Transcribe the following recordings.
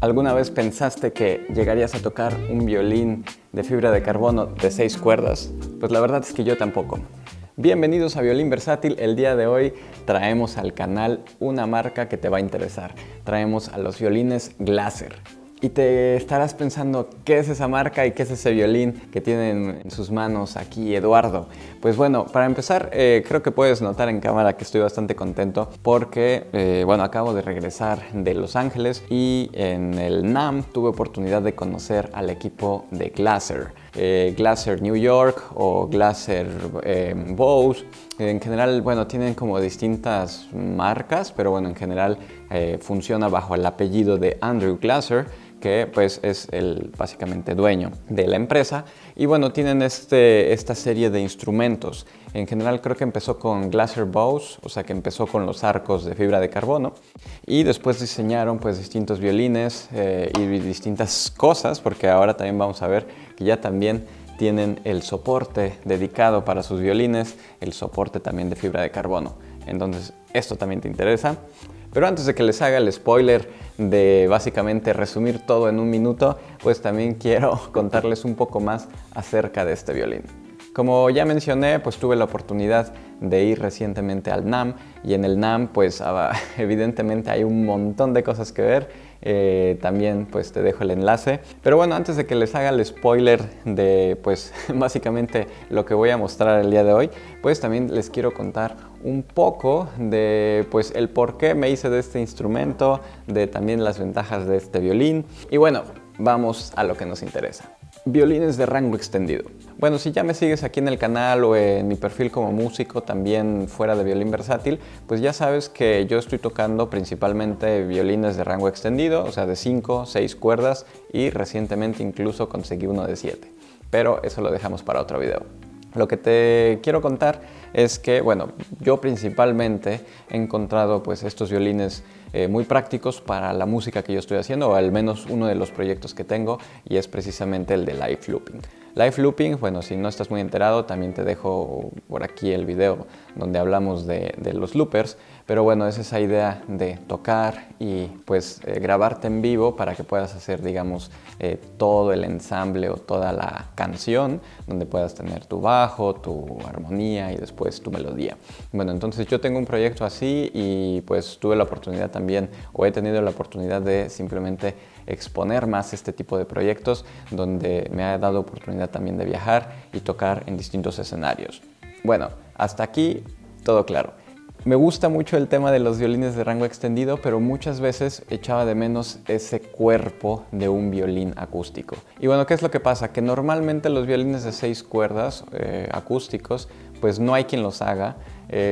¿Alguna vez pensaste que llegarías a tocar un violín de fibra de carbono de 6 cuerdas? Pues la verdad es que yo tampoco. Bienvenidos a Violín Versátil. El día de hoy traemos al canal una marca que te va a interesar. Traemos a los violines Glaser. Y te estarás pensando, ¿qué es esa marca y qué es ese violín que tienen en sus manos aquí Eduardo? Pues bueno, para empezar, creo que puedes notar en cámara que estoy bastante contento porque, bueno, acabo de regresar de Los Ángeles y en el NAMM tuve oportunidad de conocer al equipo de Glaser. Glaser New York o Glaser Bose. En general, bueno, tienen como distintas marcas, pero bueno, en general funciona bajo el apellido de Andrew Glaser, que pues es el básicamente dueño de la empresa. Y bueno, tienen esta serie de instrumentos. En general creo que empezó con Glaser Bose, o sea que empezó con los arcos de fibra de carbono. Y después diseñaron pues distintos violines y distintas cosas, porque ahora también vamos a ver que ya también tienen el soporte dedicado para sus violines, el soporte también de fibra de carbono. Entonces, esto también te interesa. Pero antes de que les haga el spoiler de básicamente resumir todo en un minuto, pues también quiero contarles un poco más acerca de este violín. Como ya mencioné, pues tuve la oportunidad de ir recientemente al NAMM y en el NAMM pues evidentemente hay un montón de cosas que ver. También pues te dejo el enlace. Pero bueno, antes de que les haga el spoiler de pues básicamente lo que voy a mostrar el día de hoy, pues también les quiero contar un poco de pues el por qué me hice de este instrumento, de también las ventajas de este violín. Y bueno, vamos a lo que nos interesa. Violines de rango extendido. Bueno, si ya me sigues aquí en el canal o en mi perfil como músico, también fuera de Violín Versátil, pues ya sabes que yo estoy tocando principalmente violines de rango extendido, o sea de 5, 6 cuerdas y recientemente incluso conseguí uno de 7. Pero eso lo dejamos para otro video. Lo que te quiero contar es que, bueno, yo principalmente he encontrado pues estos violines muy prácticos para la música que yo estoy haciendo, o al menos uno de los proyectos que tengo, y es precisamente el de Live Looping. Live Looping, bueno, si no estás muy enterado, también te dejo por aquí el video donde hablamos de los loopers, pero bueno, es esa idea de tocar y pues grabarte en vivo para que puedas hacer, digamos, todo el ensamble o toda la canción, donde puedas tener tu bajo, tu armonía y después tu melodía. Bueno, entonces yo tengo un proyecto así y pues tuve la oportunidad también, o he tenido la oportunidad de simplemente exponer más este tipo de proyectos, donde me ha dado oportunidad también de viajar y tocar en distintos escenarios. Bueno, hasta aquí todo claro. Me gusta mucho el tema de los violines de rango extendido, pero muchas veces echaba de menos ese cuerpo de un violín acústico. Y bueno, ¿qué es lo que pasa? Que normalmente los violines de 6 cuerdas acústicos, pues no hay quien los haga,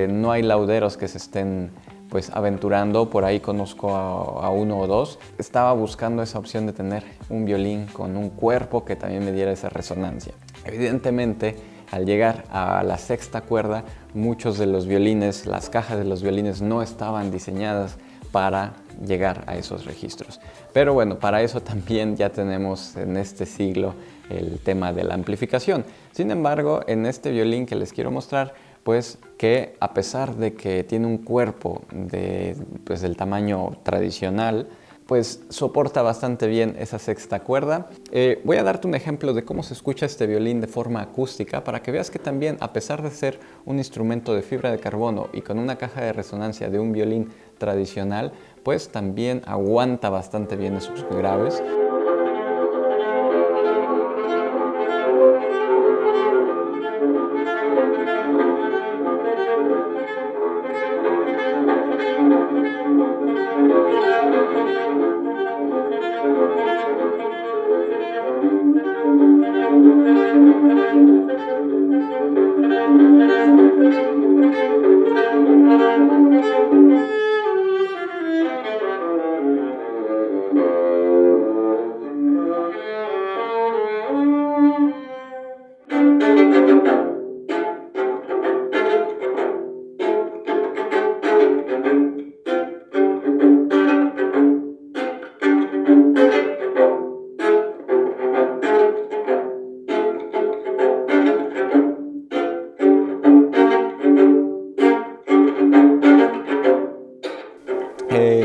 no hay lauderos que se estén pues aventurando. Por ahí conozco a uno o dos. Estaba buscando esa opción de tener un violín con un cuerpo que también me diera esa resonancia. Evidentemente, al llegar a la 6ª cuerda, muchos de los violines, las cajas de los violines no estaban diseñadas para llegar a esos registros. Pero bueno, para eso también ya tenemos en este siglo el tema de la amplificación. Sin embargo, en este violín que les quiero mostrar, pues que a pesar de que tiene un cuerpo del tamaño tradicional, pues soporta bastante bien esa 6ª cuerda. Voy a darte un ejemplo de cómo se escucha este violín de forma acústica para que veas que también, a pesar de ser un instrumento de fibra de carbono y con una caja de resonancia de un violín tradicional, pues también aguanta bastante bien esos graves.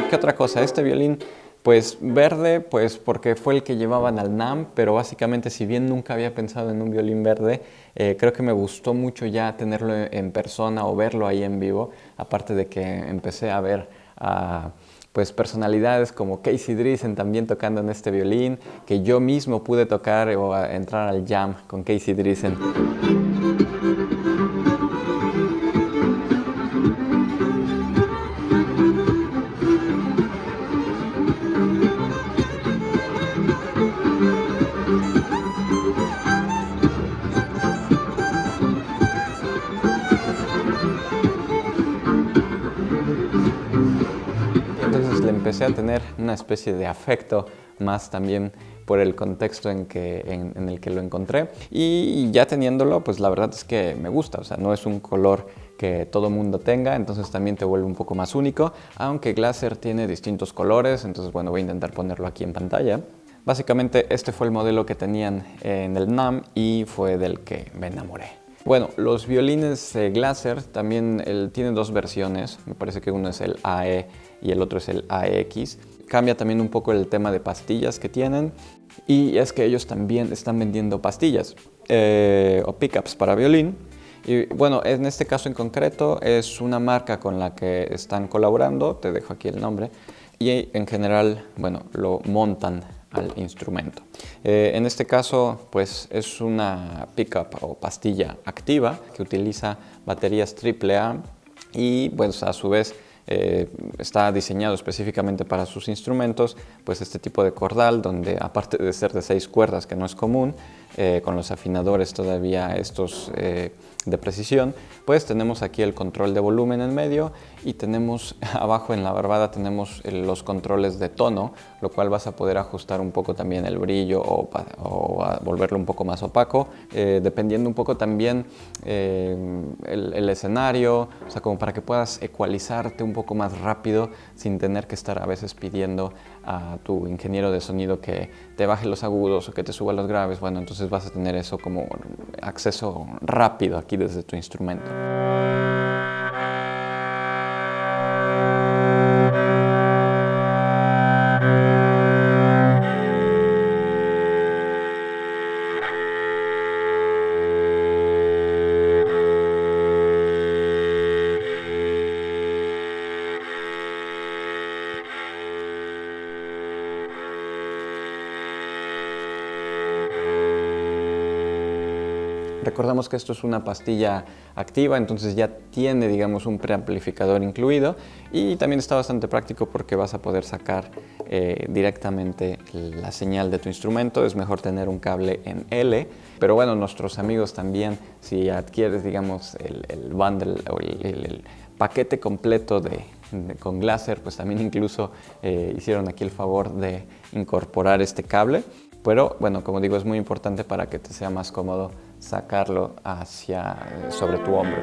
¿Qué otra cosa? Este violín Pues verde, pues porque fue el que llevaban al NAMM, pero básicamente si bien nunca había pensado en un violín verde, creo que me gustó mucho ya tenerlo en persona o verlo ahí en vivo, aparte de que empecé a ver a pues personalidades como Casey Dreesen también tocando en este violín, que yo mismo pude tocar o entrar al jam con Casey Dreesen. Entonces le empecé a tener una especie de afecto más también por el contexto en el que lo encontré, y ya teniéndolo, pues la verdad es que me gusta, o sea, no es un color que todo mundo tenga, entonces también te vuelve un poco más único, aunque Glaser tiene distintos colores, entonces bueno, voy a intentar ponerlo aquí en pantalla. Básicamente este fue el modelo que tenían en el NAMM y fue del que me enamoré. Bueno, los violines Glaser también tienen dos versiones, me parece que uno es el AE y el otro es el AX. Cambia también un poco el tema de pastillas que tienen, y es que ellos también están vendiendo pastillas o pickups para violín. Y bueno, en este caso en concreto es una marca con la que están colaborando, te dejo aquí el nombre, y en general, bueno, lo montan al instrumento. En este caso, pues es una pickup o pastilla activa que utiliza baterías AAA y pues a su vez está diseñado específicamente para sus instrumentos, pues este tipo de cordal donde, aparte de ser de 6 cuerdas, que no es común, con los afinadores todavía estos de precisión, pues tenemos aquí el control de volumen en medio y tenemos abajo en la barbada tenemos los controles de tono, lo cual vas a poder ajustar un poco también el brillo o a volverlo un poco más opaco, dependiendo un poco también el escenario, o sea, como para que puedas ecualizarte un poco más rápido sin tener que estar a veces pidiendo a tu ingeniero de sonido que te baje los agudos o que te suba los graves. Bueno, entonces vas a tener eso como acceso rápido aquí desde tu instrumento. Recordamos que esto es una pastilla activa, entonces ya tiene, digamos, un preamplificador incluido, y también está bastante práctico porque vas a poder sacar directamente la señal de tu instrumento. Es mejor tener un cable en L, pero bueno, nuestros amigos también, si adquieres, digamos, el bundle o el paquete completo con Glaser, pues también incluso hicieron aquí el favor de incorporar este cable. Pero bueno, como digo, es muy importante para que te sea más cómodo sacarlo sobre tu hombro.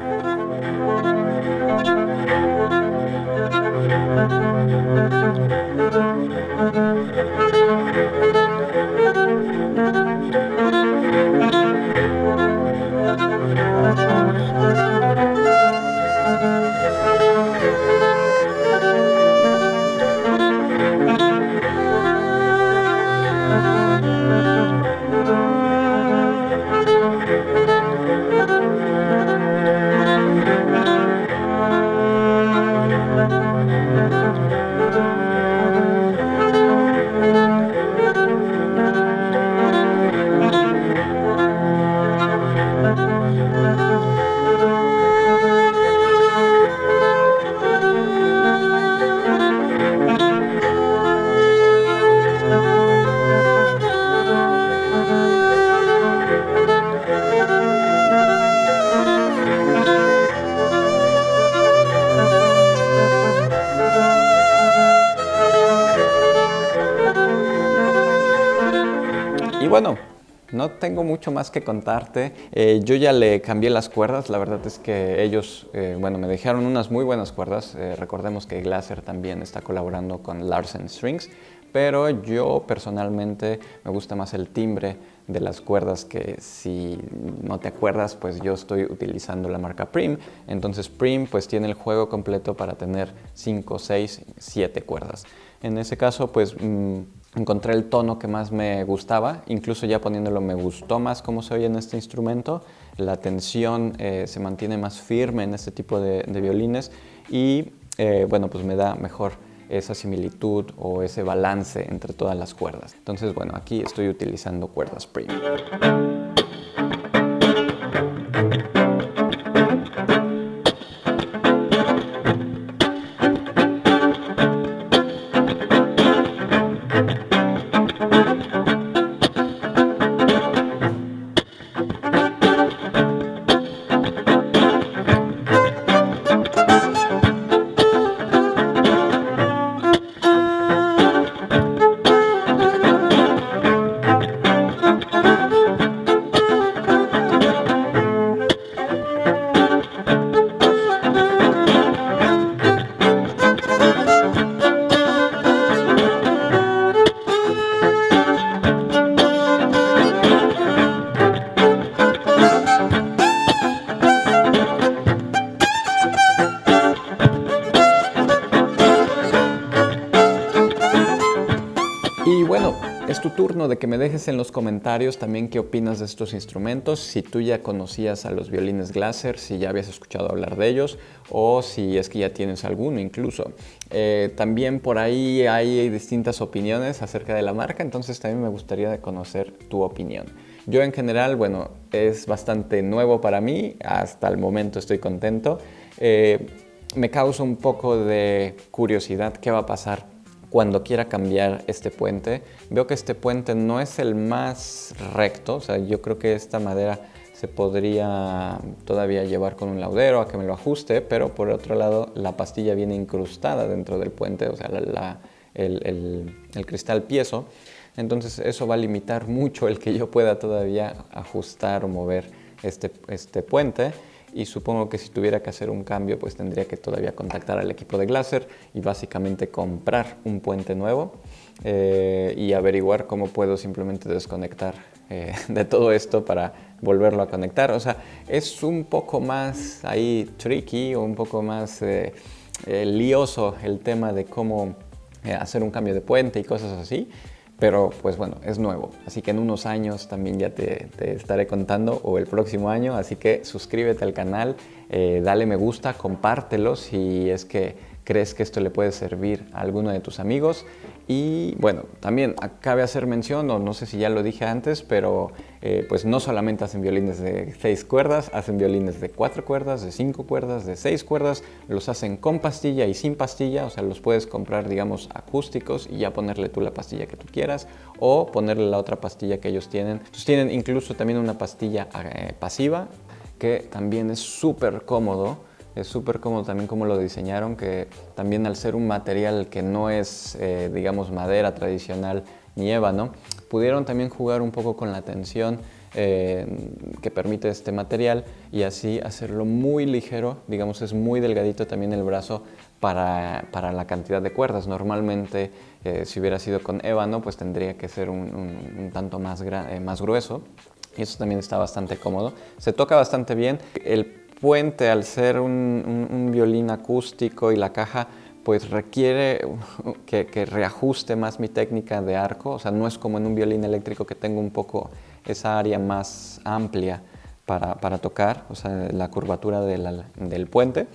Y bueno, no tengo mucho más que contarte. Yo ya le cambié las cuerdas. La verdad es que ellos, bueno, me dejaron unas muy buenas cuerdas. Recordemos que Glaser también está colaborando con Larsen Strings, pero yo personalmente me gusta más el timbre de las cuerdas, que si no te acuerdas, pues yo estoy utilizando la marca Prim. Entonces Prim pues tiene el juego completo para tener 5, 6, 7 cuerdas. En ese caso, pues encontré el tono que más me gustaba, incluso ya poniéndolo me gustó más cómo se oye en este instrumento. La tensión se mantiene más firme en este tipo de violines y bueno, pues me da mejor esa similitud o ese balance entre todas las cuerdas. Entonces, bueno, aquí estoy utilizando cuerdas premium. Y bueno, es tu turno de que me dejes en los comentarios también qué opinas de estos instrumentos, si tú ya conocías a los violines Glaser, si ya habías escuchado hablar de ellos o si es que ya tienes alguno incluso. También por ahí hay distintas opiniones acerca de la marca, entonces también me gustaría conocer tu opinión. Yo en general, bueno, es bastante nuevo para mí, hasta el momento estoy contento. Me causa un poco de curiosidad qué va a pasar cuando quiera cambiar este puente. Veo que este puente no es el más recto, o sea, yo creo que esta madera se podría todavía llevar con un laudero a que me lo ajuste, pero por otro lado la pastilla viene incrustada dentro del puente, o sea, el cristal piezo. Entonces eso va a limitar mucho el que yo pueda todavía ajustar o mover este puente. Y supongo que si tuviera que hacer un cambio, pues tendría que todavía contactar al equipo de Glaser y básicamente comprar un puente nuevo y averiguar cómo puedo simplemente desconectar de todo esto para volverlo a conectar. O sea, es un poco más ahí tricky o un poco más lioso el tema de cómo hacer un cambio de puente y cosas así. Pero pues bueno, es nuevo, así que en unos años también ya te estaré contando, o el próximo año, así que suscríbete al canal, dale me gusta, compártelo si es que crees que esto le puede servir a alguno de tus amigos. Y bueno, también cabe hacer mención, o no sé si ya lo dije antes, pero pues no solamente hacen violines de 6 cuerdas, hacen violines de 4 cuerdas, de 5 cuerdas, de 6 cuerdas, los hacen con pastilla y sin pastilla, o sea, los puedes comprar, digamos, acústicos y ya ponerle tú la pastilla que tú quieras, o ponerle la otra pastilla que ellos tienen. Entonces tienen incluso también una pastilla pasiva, que también es súper cómodo. Es súper cómodo también como lo diseñaron, que también al ser un material que no es, digamos, madera tradicional ni ébano, pudieron también jugar un poco con la tensión que permite este material y así hacerlo muy ligero, digamos, es muy delgadito también el brazo para la cantidad de cuerdas. Normalmente, si hubiera sido con ébano, pues tendría que ser un tanto más grueso y eso también está bastante cómodo. Se toca bastante bien. El puente, al ser un violín acústico y la caja, pues requiere que reajuste más mi técnica de arco. O sea, no es como en un violín eléctrico que tengo un poco esa área más amplia para tocar, o sea, la curvatura del puente.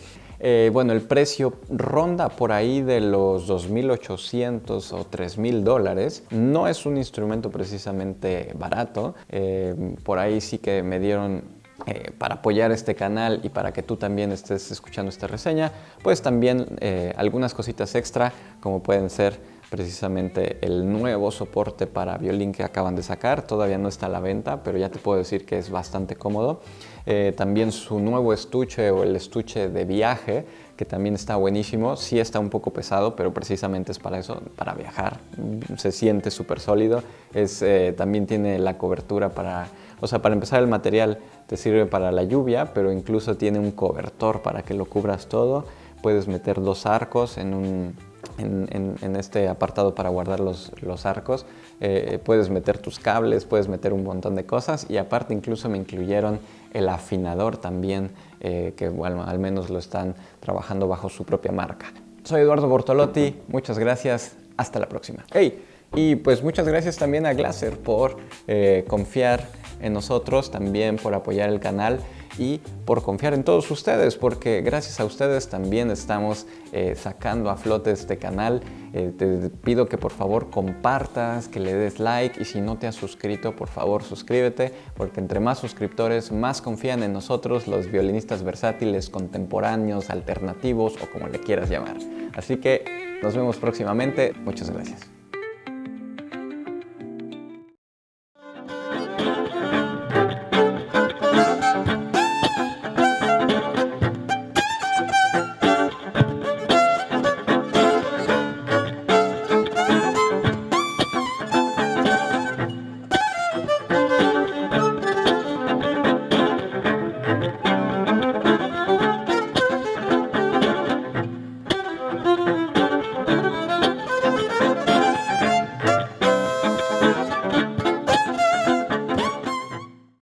Bueno, el precio ronda por ahí de los $2,800 o $3,000. No es un instrumento precisamente barato. Por ahí sí que me dieron para apoyar este canal y para que tú también estés escuchando esta reseña, pues también algunas cositas extra, como pueden ser precisamente el nuevo soporte para violín que acaban de sacar. Todavía no está a la venta, pero ya te puedo decir que es bastante cómodo. También su nuevo estuche o el estuche de viaje, que también está buenísimo. Sí está un poco pesado, pero precisamente es para eso, para viajar. Se siente súper sólido. También tiene la cobertura para empezar, el material te sirve para la lluvia, pero incluso tiene un cobertor para que lo cubras todo. Puedes meter 2 arcos en este apartado para guardar los arcos. Puedes meter tus cables, puedes meter un montón de cosas y aparte incluso me incluyeron el afinador también, que bueno, al menos lo están trabajando bajo su propia marca. Soy Eduardo Bortolotti, muchas gracias. Hasta la próxima. ¡Hey! Y pues muchas gracias también a Glaser por confiar en nosotros, también por apoyar el canal y por confiar en todos ustedes, porque gracias a ustedes también estamos sacando a flote este canal. Te pido que por favor compartas, que le des like, y si no te has suscrito, por favor suscríbete, porque entre más suscriptores, más confían en nosotros, los violinistas versátiles, contemporáneos, alternativos o como le quieras llamar. Así que nos vemos próximamente. Muchas gracias.